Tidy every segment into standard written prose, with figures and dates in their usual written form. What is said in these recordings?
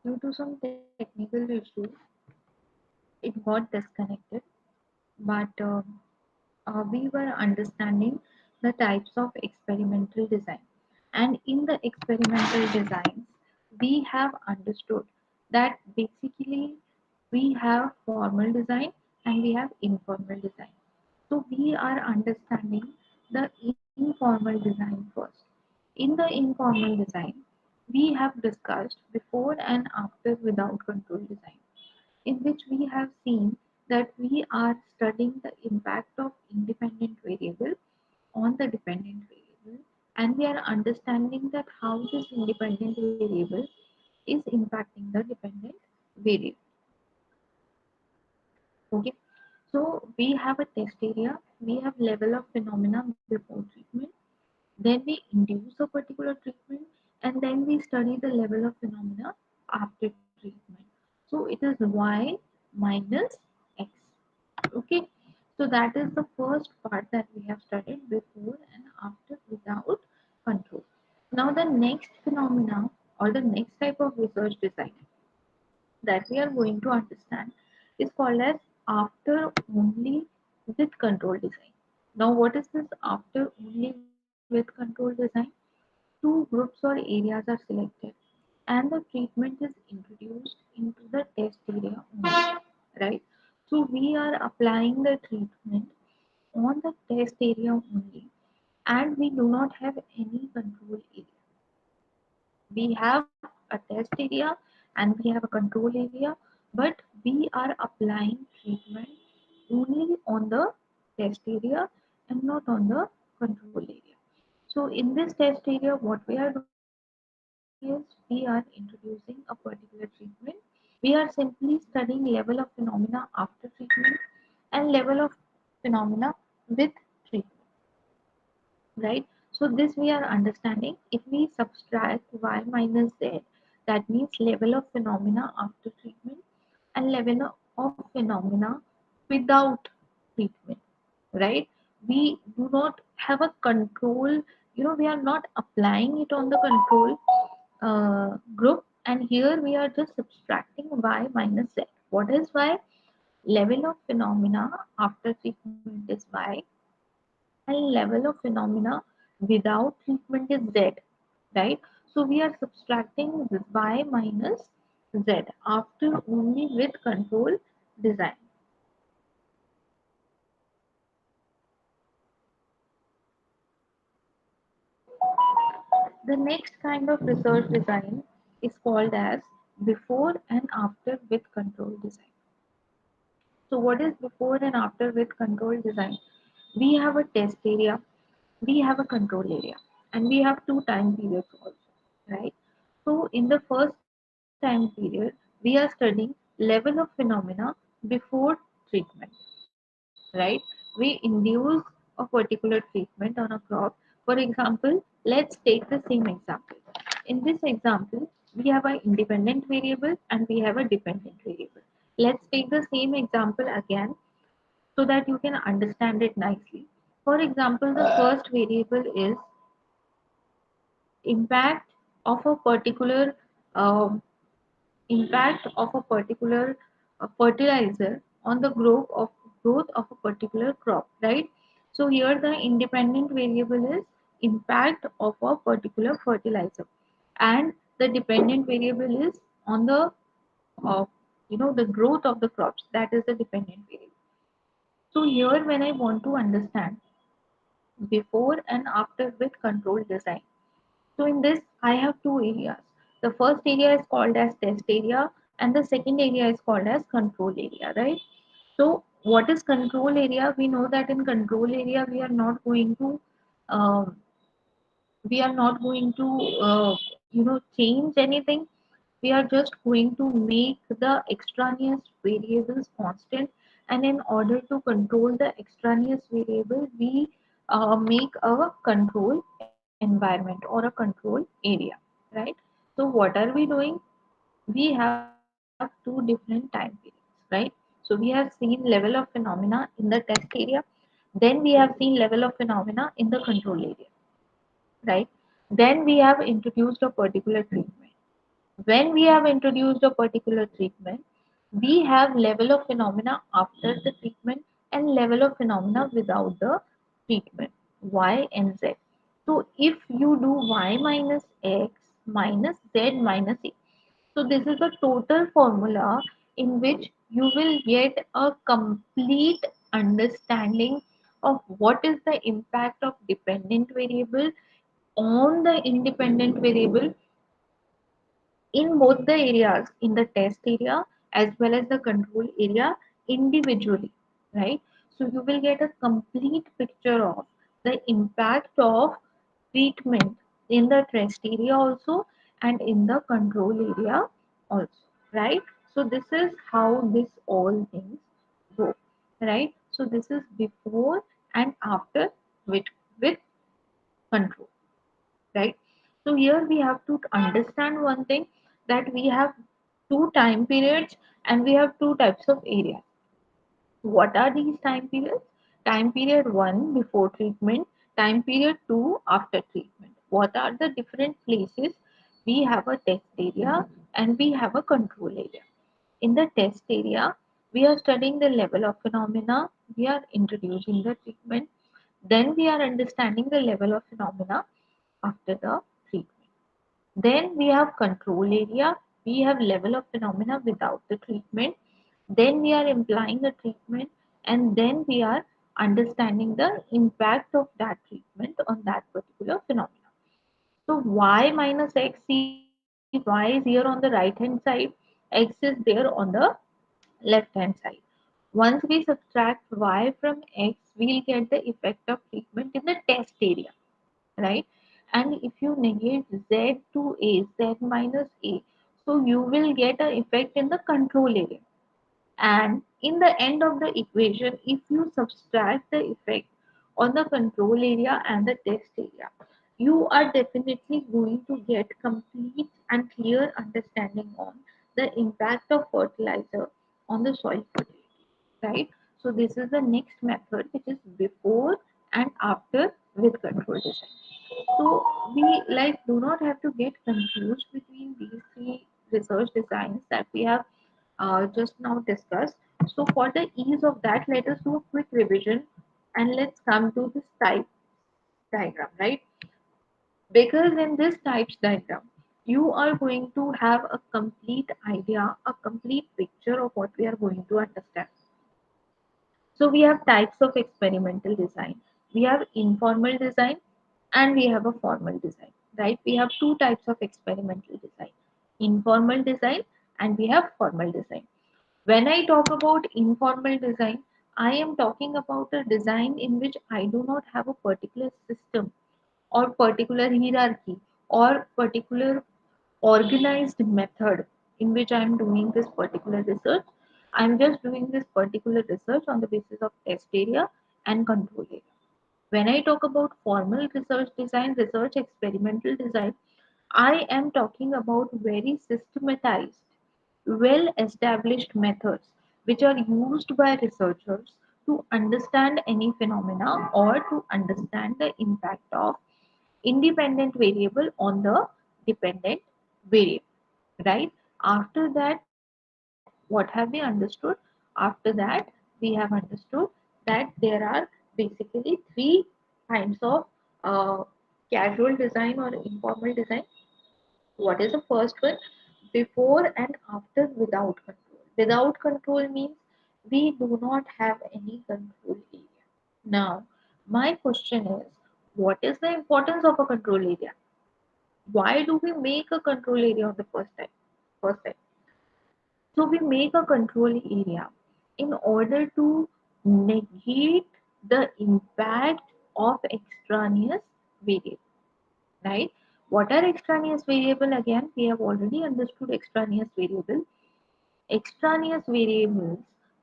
Due to some technical issue, it got disconnected, but we were understanding the types of experimental design. And in the experimental designs, we have understood that basically we have formal design and we have informal design. So we are understanding the informal design first. In the informal design, we have discussed before and after without control design, in which we have seen that we are studying the impact of independent variable on the dependent variable, and we are understanding that how this independent variable is impacting the dependent variable. Okay, so we have a test area, we have level of phenomena before treatment, then we induce a particular treatment, and then we study the level of phenomena after treatment. So it is y minus x. Okay, so that is the first part that we have studied, before and after without control. Now the next phenomena or the next type of research design that we are going to understand is called as after only with control design. Now what is this after only with control design? Two groups or areas are selected and the treatment is introduced into the test area only, right? So we are applying the treatment on the test area only, and we do not have any control area. We have a test area and we have a control area, but we are applying treatment only on the test area and not on the control area. So in this test area, what we are doing is we are introducing a particular treatment. We are simply studying level of phenomena after treatment and level of phenomena with treatment, right? So this we are understanding. If we subtract y minus z, that means level of phenomena after treatment and level of phenomena without treatment, right? We do not have a control, we are not applying it on the control group, and here we are just subtracting y minus z. What is y? Level of phenomena after treatment is y, and level of phenomena without treatment is z, right? So we are subtracting y minus z after only with control design. The next kind of research design is called as before and after with control design. So what is before and after with control design? We have a test area, we have a control area, and we have two time periods also, right? So in the first time period, we are studying level of phenomena before treatment, right? We induce a particular treatment on a crop. For example, let's take the same example. In this example, we have an independent variable and we have a dependent variable. Let's take the same example again so that you can understand it nicely. For example, the first variable is impact of a particular um, impact of a particular fertilizer on the growth of a particular crop, right? So here the independent variable is impact of a particular fertilizer, and the dependent variable is on the uh, the growth of the crops. That is the dependent variable. So here when I want to understand before and after with control design, so in this, I have two areas. The first area is called as test area, and the second area is called as control area, right? So what is control area? We know that in control area um, we are not going to change anything. We are just going to make the extraneous variables constant, and in order to control the extraneous variable, we make a control environment or a control area, right? So what are we doing? We have two different time periods, right? So we have seen level of phenomena in the test area, then we have seen level of phenomena in the control area, right? Then we have introduced a particular treatment. When we have introduced a particular treatment, we have level of phenomena after the treatment and level of phenomena without the treatment, y and z. So if you do y minus x minus z minus a, so this is a total formula in which you will get a complete understanding of what is the impact of dependent variable on the independent variable in both the areas, in the test area as well as the control area individually, right? So you will get a complete picture of the impact of treatment in the test area also and in the control area also, right? So this is how this all things go, right? So this is before and after with with control, right? So here we have to understand one thing, that we have two time periods and we have two types of areas. What are these time periods? Time period 1 before treatment, time period 2 after treatment. What are the different places? We have a test area and we have a control area. In the test area, we are studying the level of phenomena, we are introducing the treatment, then we are understanding the level of phenomena after the treatment. Then we have control area, we have level of phenomena without the treatment. Then we are implying the treatment, and then we are understanding the impact of that treatment on that particular phenomena. So y minus x, see y is here on the right hand side, x is there on the left hand side. Once we subtract y from x, we'll get the effect of treatment in the test area, right? And if you negate z to a, z minus a, so you will get an effect in the control area. And in the end of the equation, if you subtract the effect on the control area and the test area, you are definitely going to get complete and clear understanding on the impact of fertilizer on the soil fertility, right? So this is the next method, which is before and after with control design. So we like do not have to get confused between these three research designs that we have just now discussed. So for the ease of that, let us do a quick revision and let's come to this type diagram, right? Because in this types diagram, you are going to have a complete idea, a complete picture of what we are going to understand. So we have types of experimental design. We have informal design and we have a formal design, right? We have two types of experimental design, informal design and we have formal design. When I talk about informal design, I am talking about a design in which I do not have a particular system or particular hierarchy or particular organized method in which I am doing this particular research. I'm just doing this particular research on the basis of test area and control area. When I talk about formal research design, research experimental design, I am talking about very systematized, well established methods which are used by researchers to understand any phenomena or to understand the impact of independent variable on the dependent variable, right? After that, what have we understood? After that, we have understood that there are basically three kinds of uh, casual design or informal design. What is the first one? Before and after without control. Without control means we do not have any control area. Now, my question is, what is the importance of a control area? Why do we make a control area on the first time? First time. So we make a control area in order to negate the impact of extraneous variable, right? What are extraneous variable? Again, we have already understood extraneous variable. Extraneous variables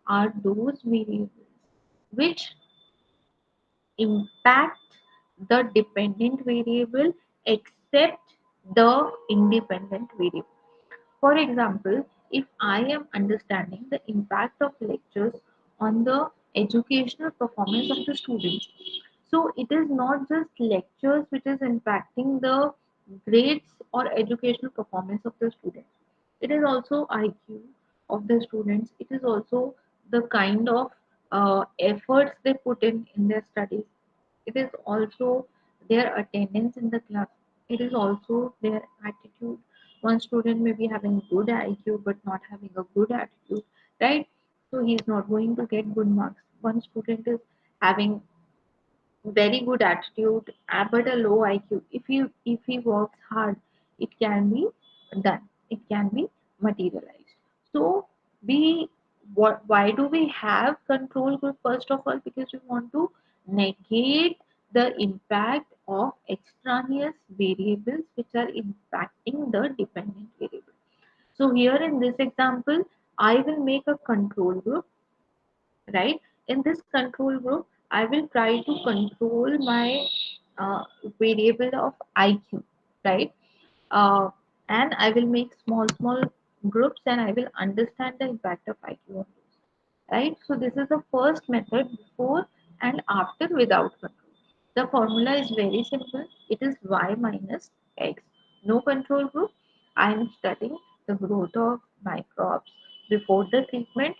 are those variables which impact the dependent variable except the independent variable. For example, if I am understanding the impact of lectures on the educational performance of the students, so it is not just lectures which is impacting the grades or educational performance of the students. It is also IQ of the students. It is also the kind of efforts they put in their studies. It is also their attendance in the class. It is also their attitude. One student may be having good IQ but not having a good attitude, right? So he is not going to get good marks. One student is having very good attitude but a low IQ. If he works hard, it can be done. It can be materialized. So we why do we have control group? First of all, because we want to negate the impact of extraneous variables which are impacting the dependent variable. So here in this example, I will make a control group, right? In this control group, I will try to control my uh, variable of IQ, right? Uh, and I will make small groups and I will understand the impact of IQ on those, right? So this is the first method, before and after without control. The formula is very simple. It is y minus x. No control group. I am studying the growth of microbes before the treatment,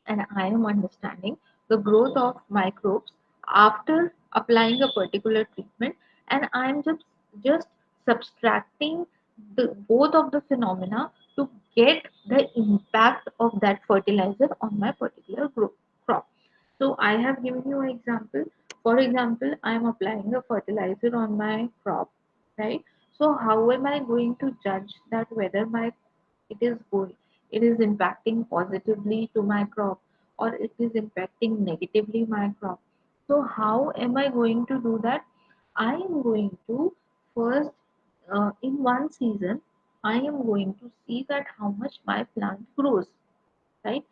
and I am understanding the growth of microbes after applying a particular treatment, and I am just subtracting both of the phenomena to get the impact of that fertilizer on my particular crop. So I have given you an example. For example, I am applying a fertilizer on my crop, right? So how am I going to judge that whether my it is going it is impacting positively to my crop or it is impacting negatively my crop? So how am I going to do that? I am going to first, in one season, I am going to see that how much my plant grows, right?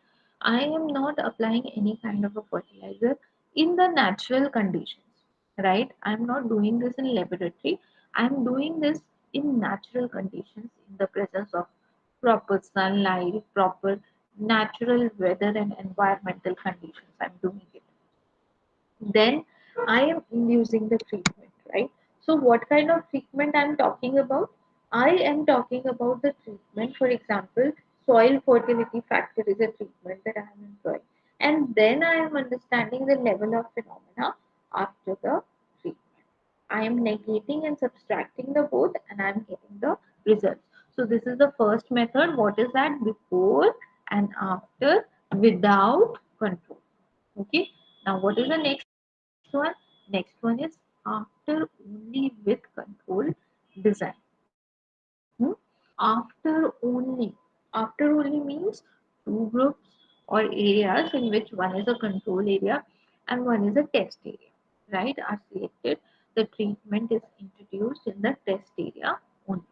I am not applying any kind of a fertilizer in the natural conditions, right? I'm not doing this in laboratory. I'm doing this in natural conditions, in the presence of proper sunlight, proper natural weather and environmental conditions. I'm doing it. Then I am using the treatment, right? So what kind of treatment I'm talking about? I am talking about the treatment, for example, soil fertility factor is a treatment that I am employing. And then I am understanding the level of phenomena after the treatment. I am negating and subtracting the both and I am getting the results. So this is the first method. What is that? Before and after without control. Okay. Now what is the next one? Next one is after only with control design. Hmm? After only. After only means two groups or areas in which one is a control area and one is a test area, right? Are selected. The treatment is introduced in the test area only.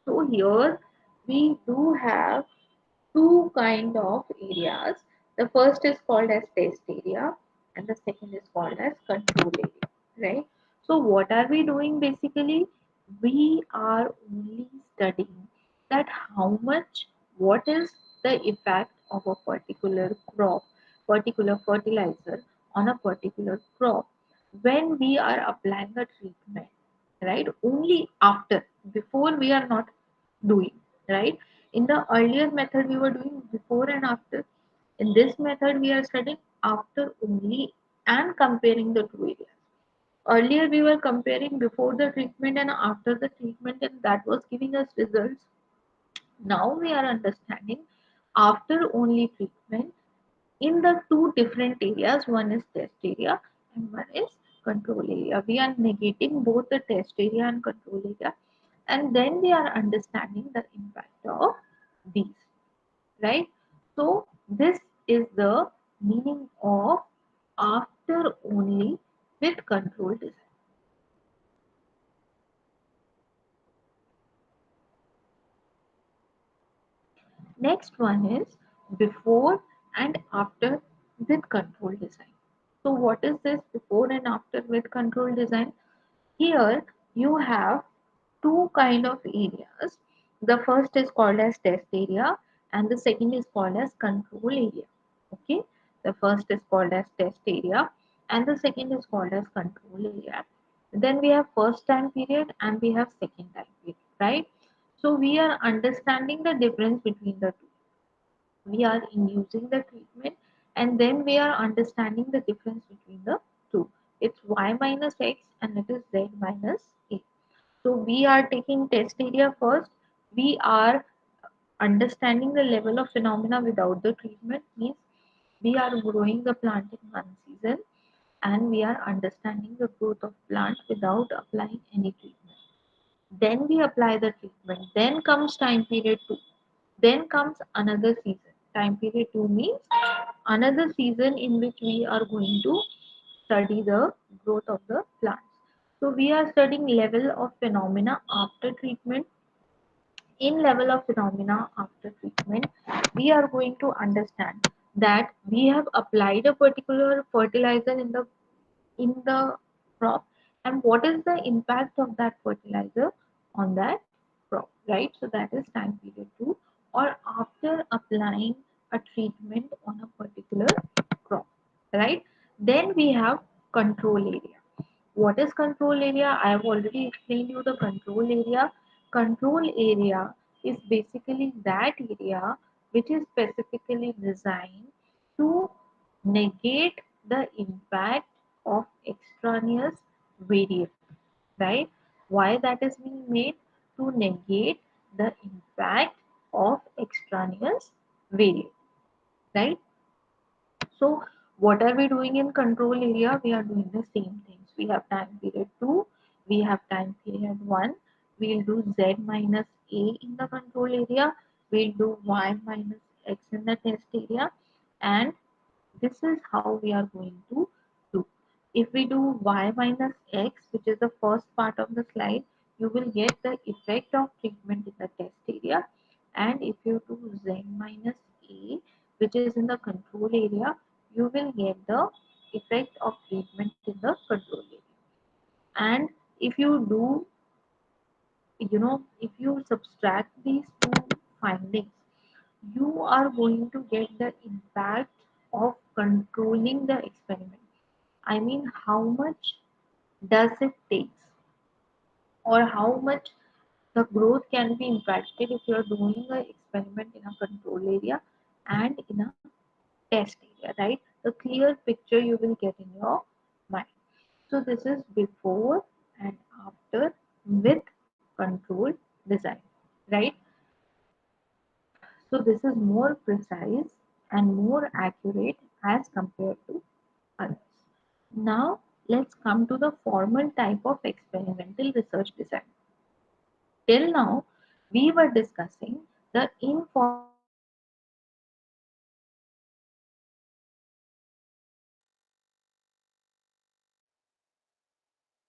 So here we do have two kind of areas. The first is called as test area and the second is called as control area, right? So what are we doing basically? We are only studying that how much, what is the effect of a particular crop, particular fertilizer on a particular crop when we are applying a treatment, right? Only after, before we are not doing, right? In the earlier method, we were doing before and after. In this method, we are studying after only and comparing the two areas. Earlier, we were comparing before the treatment and after the treatment, and that was giving us results. Now we are understanding after only treatment in the two different areas. One is test area and one is control area. We are negating both the test area and control area, and then we are understanding the impact of these, right? So this is the meaning of after only with control design. Next one is before and after with control design. So what is this before and after with control design? Here you have two kind of areas. The first is called as test area and the second is called as control area. Okay, the first is called as test area and the second is called as control area. Then we have first time period and we have second time period. right? So we are understanding the difference between the two. We are inducing the treatment, and then we are understanding the difference between the two. It's y minus x and it is z minus a. So we are taking test area first. We are understanding the level of phenomena without the treatment, means we are growing the plant in one season, and we are understanding the growth of plant without applying any treatment. Then we apply the treatment. Then comes time period 2. Then comes another season. Time period 2 means another season in which we are going to study the growth of the plants. So we are studying level of phenomena after treatment. In level of phenomena after treatment, we are going to understand that we have applied a particular fertilizer in the crop, and what is the impact of that fertilizer on that crop, right? So that is time period 2, or after applying a treatment on a particular crop, right? Then we have control area. What is control area? I have already explained you the control area. Control area is basically that area which is specifically designed to negate the impact of extraneous variable, right? Why that is being made? To negate the impact of extraneous variable, right? So what are we doing in control area? We are doing the same things. We have time period 2, we have time period 1. We'll do z minus a in the control area. We'll do y minus x in the test area. And this is how we are going to do. If we do y minus x, which is the first part of the slide, you will get the effect of treatment in the test area. And if you do z minus a, which is in the control area, you will get the effect of treatment in the control area. And if you do, if you subtract these two findings, you are going to get the impact of controlling the experiment. I mean, how much does it take, or how much the growth can be impacted if you are doing an experiment in a control area and in a test area, right? The clear picture you will get in your mind. So this is before and after with control design, right? So this is more precise and more accurate as compared to others. Now let's come to the formal type of experimental research design. Till now, we were discussing the informal research design. Now let's come to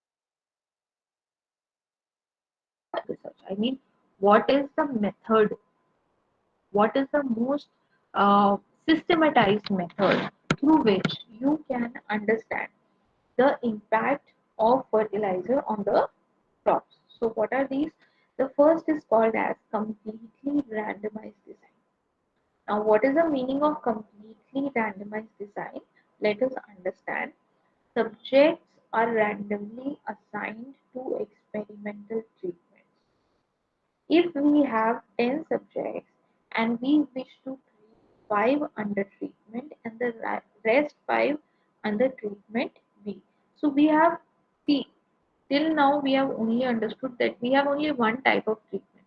the formal type of experimental research design. What research? I mean, what is the method? What is the most uh, systematized method through which you can understand the impact of fertilizer on the crops? So, what are these? The first is called as completely randomized design. Now, what is the meaning of completely randomized design? Let us understand. Subjects are randomly assigned to experimental treatments. If we have 10 subjects and we wish to treat 5 under treatment and the rest 5 under treatment B. So we have, see, till now we have only understood that we have only one type of treatment.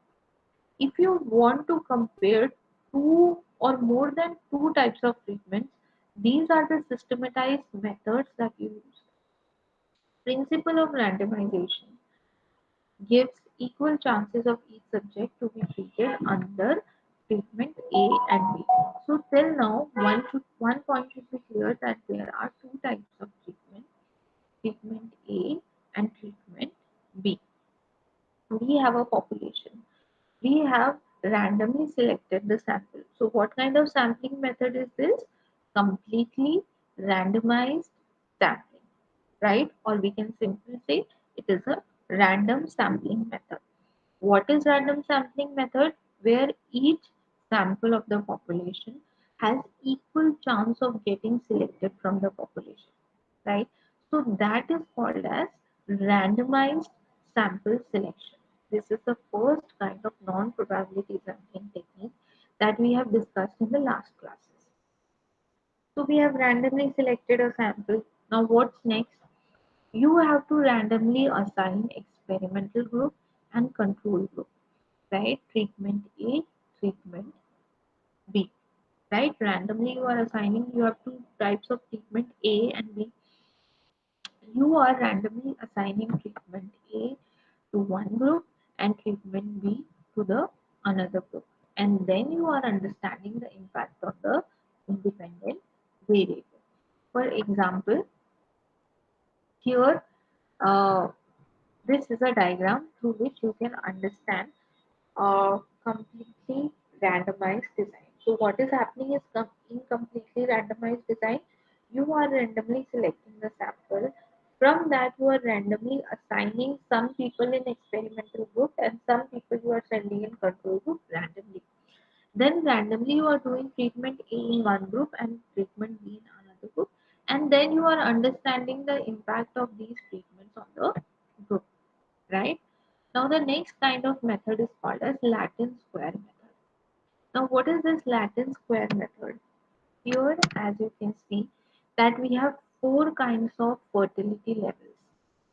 If you want to compare two or more than two types of treatments, these are the systematized methods that you use. Principle of randomization gives equal chances of each subject to be treated under treatment A and B. So till now, one point should be clear that there are two types of treatment: treatment A and treatment B. We have a population. We have randomly selected the sample. So what kind of sampling method is this? Completely randomized sampling, right? Or we can simply say it is a random sampling method. What is random sampling method? Where each sample of the population has equal chance of getting selected from the population, right? So that is called as randomized sample selection. This is the first kind of non-probability sampling technique that we have discussed in the last classes. So we have randomly selected a sample. Now what's next? You have to randomly assign experimental group and control group, right? Treatment A, treatment B, right? Randomly you are assigning, you have two types of treatment A and B. You are randomly assigning treatment A to one group and treatment B to the another group. And then you are understanding the impact of the independent variable. For example, here uh, this is a diagram through which you can understand a completely randomized design. So what is happening is in completely randomized design, you are randomly selecting the sample. From that, you are randomly assigning some people in experimental group and some people you are sending in control group randomly. Then randomly you are doing treatment A in one group and treatment B in another group. And then you are understanding the impact of these treatments on the group, right? Now the next kind of method is called as Latin square method. Now what is this Latin square method? Here as you can see that we have four kinds of fertility levels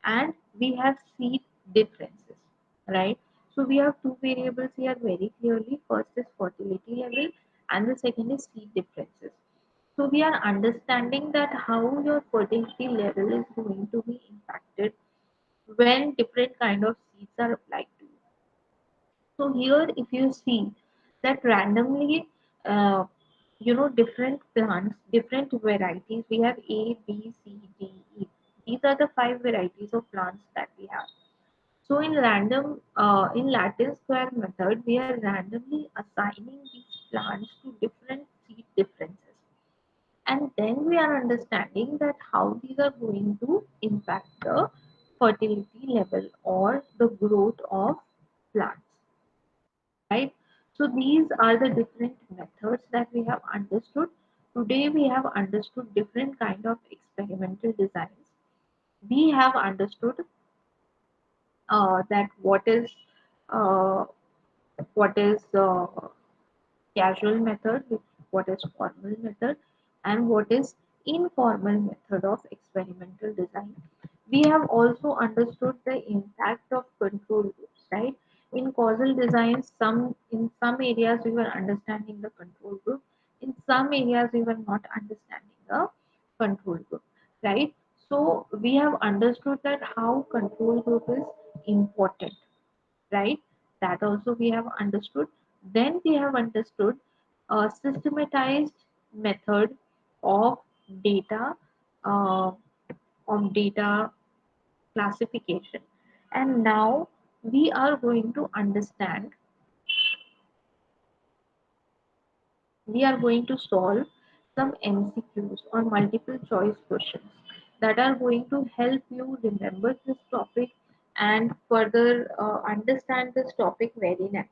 and we have seed differences, right? So we have two variables here very clearly. First is fertility level and the second is seed differences. So we are understanding that how your fertility level is going to be impacted when different kind of seeds are applied to you. So here, if you see that randomly, uh, different plants, different varieties. We have A, B, C, D, E. These are the five varieties of plants that we have. So in Latin square method, we are randomly assigning these plants to different seed differences, and then we are understanding that how these are going to impact the fertility level or the growth of plants, right? So these are the different methods that we have understood. Today we have understood different kind of experimental designs. We have understood that uh, what is casual method, what is formal method, and what is informal method of experimental design. We have also understood the impact of control groups, right? In causal design, in some areas we were understanding the control group, in some areas we were not understanding the control group, right? So we have understood that how control group is important, right? That also we have understood. Then we have understood a systematized method of data uh, data classification. And now we are going to understand, we are going to solve some MCQs or multiple choice questions that are going to help you remember this topic and further understand this topic very nicely.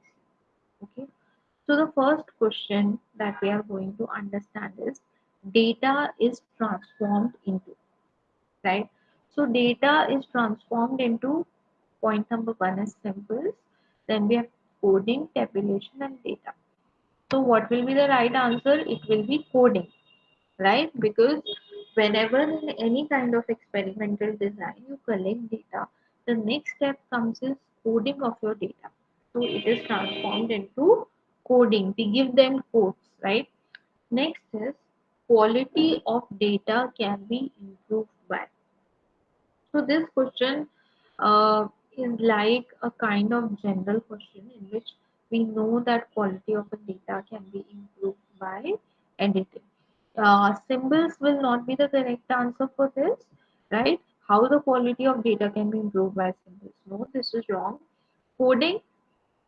Okay. So the first question that we are going to understand is data is transformed into, right? So data is transformed into, point number one is symbols, then we have coding, tabulation and data. So what will be the right answer? It will be coding, right? Because whenever in any kind of experimental design you collect data, the next step comes is coding of your data. So it is transformed into coding. We give them codes, right? Next is quality of data can be improved by. So this question is like a kind of general question in which we know that quality of the data can be improved by editing. Symbols will not be the correct answer for this, right? How the quality of data can be improved by symbols? No, this is wrong. Coding,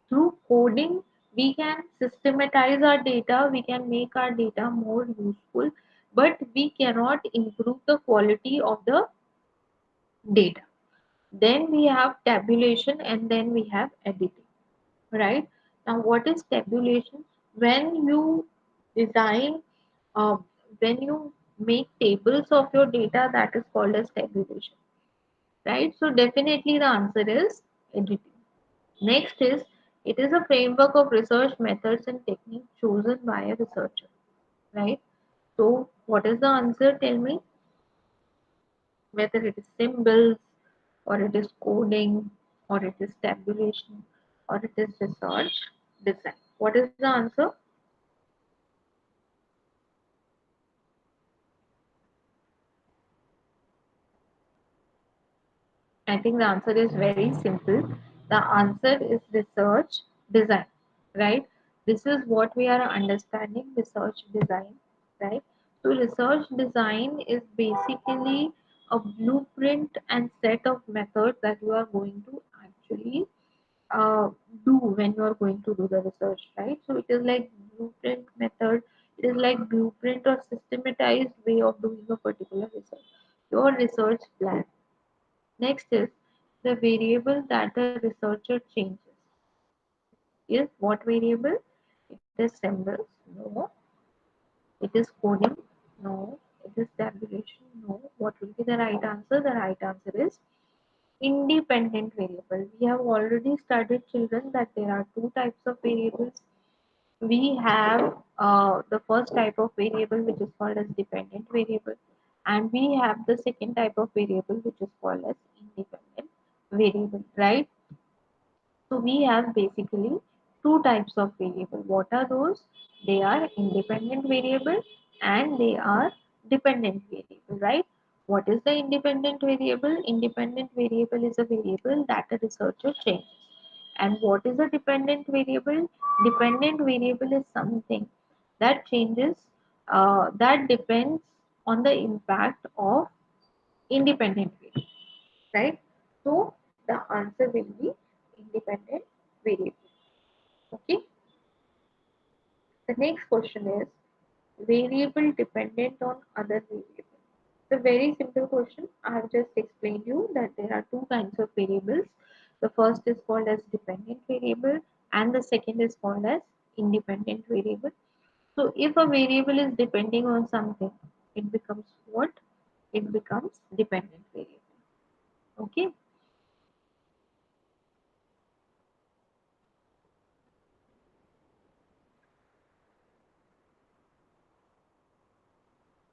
through coding, we can systematize our data, we can make our data more useful, but we cannot improve the quality of the data. Then we have tabulation and then we have editing, right? Now, what is tabulation? When you design, uh, when you make tables of your data, that is called as tabulation, right? So definitely the answer is editing. Next is, it is a framework of research methods and techniques chosen by a researcher, right? So what is the answer? Tell me, whether it is symbols or it is coding or it is tabulation or it is research design. What is the answer? I think the answer is very simple. The answer is research design, right? This is what we are understanding research design, right? So, research design is basically a blueprint and set of methods that you are going to actually uh, do when you are going to do the research, right? So, it is like blueprint method, it is like blueprint or systematized way of doing a particular research, your research plan. Next is the variable that the researcher changes. Is what variable? It is symbols? No. It is coding? No. It is tabulation? No. What will be the right answer? The right answer is independent variable. We have already studied, children, that there are two types of variables. We have the first type of variable which is called as dependent variable, and we have the second type of variable which is called as independent variable, right? So we have basically two types of variable. What are those? They are independent variable and they are dependent variable, right? What is the independent variable? Independent variable is a variable that a researcher changes. And what is a dependent variable? Dependent variable is something that changes, that depends on the impact of independent variable, right? So the answer will be independent variable. Okay. The next question is variable dependent on other variable. It's a very simple question. I have just explained you that there are two kinds of variables. The first is called as dependent variable and the second is called as independent variable. So if a variable is depending on something, it becomes what? It becomes dependent variable. Okay.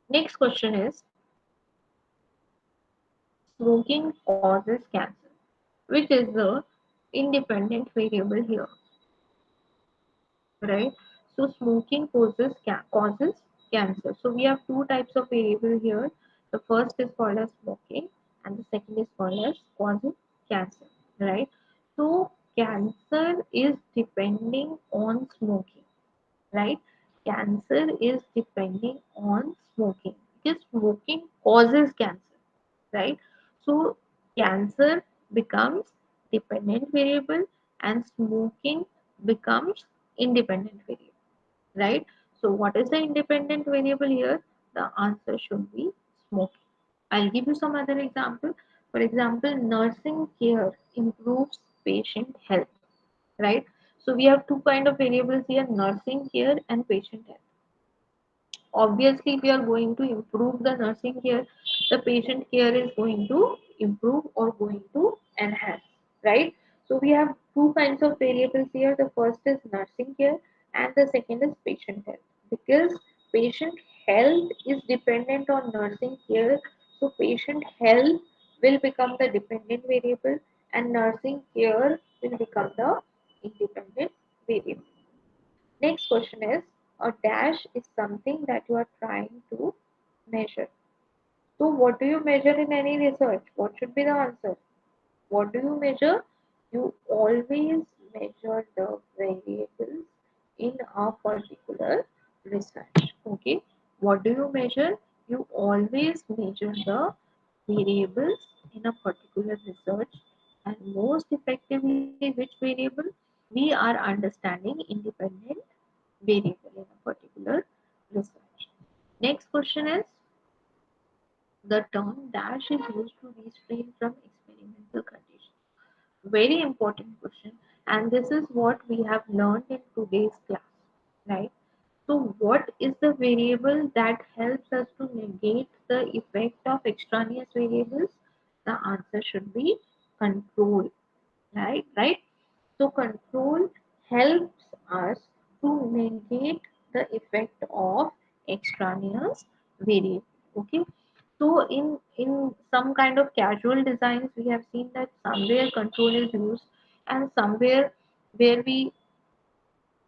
Next question is smoking causes cancer, which is the independent variable here, right? So smoking causes cancer. So we have two types of variable here. The first is called as smoking, and the second is called as causing cancer, right? So cancer is depending on smoking, right? Cancer is depending on smoking because smoking causes cancer, right? So cancer becomes dependent variable and smoking becomes independent variable, right? So what is the independent variable here? The answer should be smoking. I'll give you some other example. For example, nursing care improves patient health, right? So we have two kind of variables here, nursing care and patient health. Obviously, if we are going to improve the nursing care, the patient care is going to improve or going to enhance, right? So we have two kinds of variables here. The first is nursing care and the second is patient health. Because patient health is dependent on nursing care, so patient health will become the dependent variable and nursing care will become the independent variable. Next question is, a dash is something that you are trying to measure. So what do you measure in any research? What should be the answer? What do you measure? You always measure the variables in a particular research. Okay. What do you measure? You always measure the variables in a particular research, and most effectively which variable? We are understanding independent variable in a particular research. Next question is, the term dash is used to refrain from experimental conditions. Very important question, and this is what we have learned in today's class, right? So, what is the variable that helps us to negate the effect of extraneous variables? The answer should be control, right? Right? So control helps us to negate the effect of extraneous variable. Okay. So in some kind of casual designs, we have seen that somewhere control is used, and somewhere where we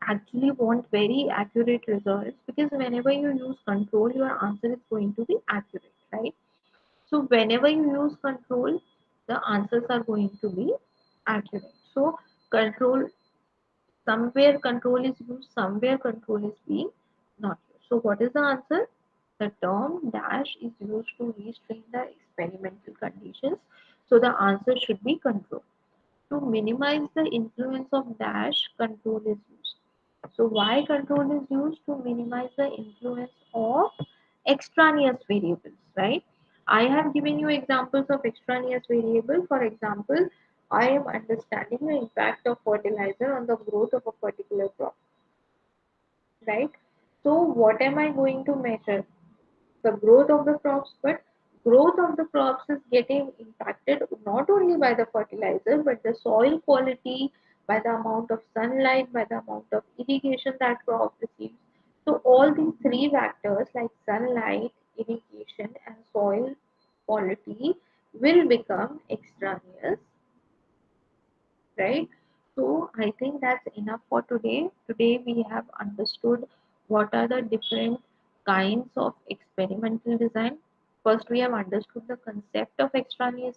actually want very accurate results, because whenever you use control, your answer is going to be accurate, right? So whenever you use control, the answers are going to be accurate. So control, somewhere control is used, somewhere control is being not used. So what is the answer? The term dash is used to restrain the experimental conditions. So the answer should be control. To minimize the influence of dash, control is used. So why control is used? To minimize the influence of extraneous variables, right? I have given you examples of extraneous variable. For example, I am understanding the impact of fertilizer on the growth of a particular crop, right? So what am I going to measure? The growth of the crops, but growth of the crops is getting impacted not only by the fertilizer, but the soil quality, by the amount of sunlight, by the amount of irrigation that crop receives. So all these three factors like sunlight, irrigation, and soil quality will become extraneous, right? So I think that's enough for today. Today we have understood what are the different kinds of experimental design. First, we have understood the concept of experimental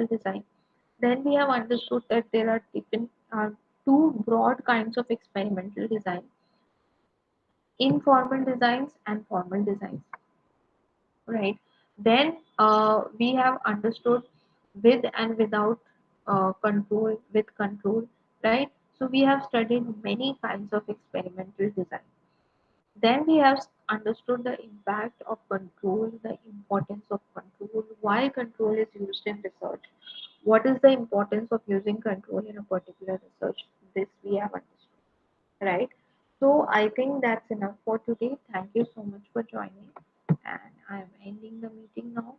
design. Then we have understood that there are different two broad kinds of experimental design: informal designs and formal designs, right? Then we have understood with and without control, with control, right? So we have studied many kinds of experimental design. Then we have understood the impact of control, the importance of control, why control is used in research, what is the importance of using control in a particular research. This we have understood, right? So I think that's enough for today. Thank you so much for joining, and I am ending the meeting now.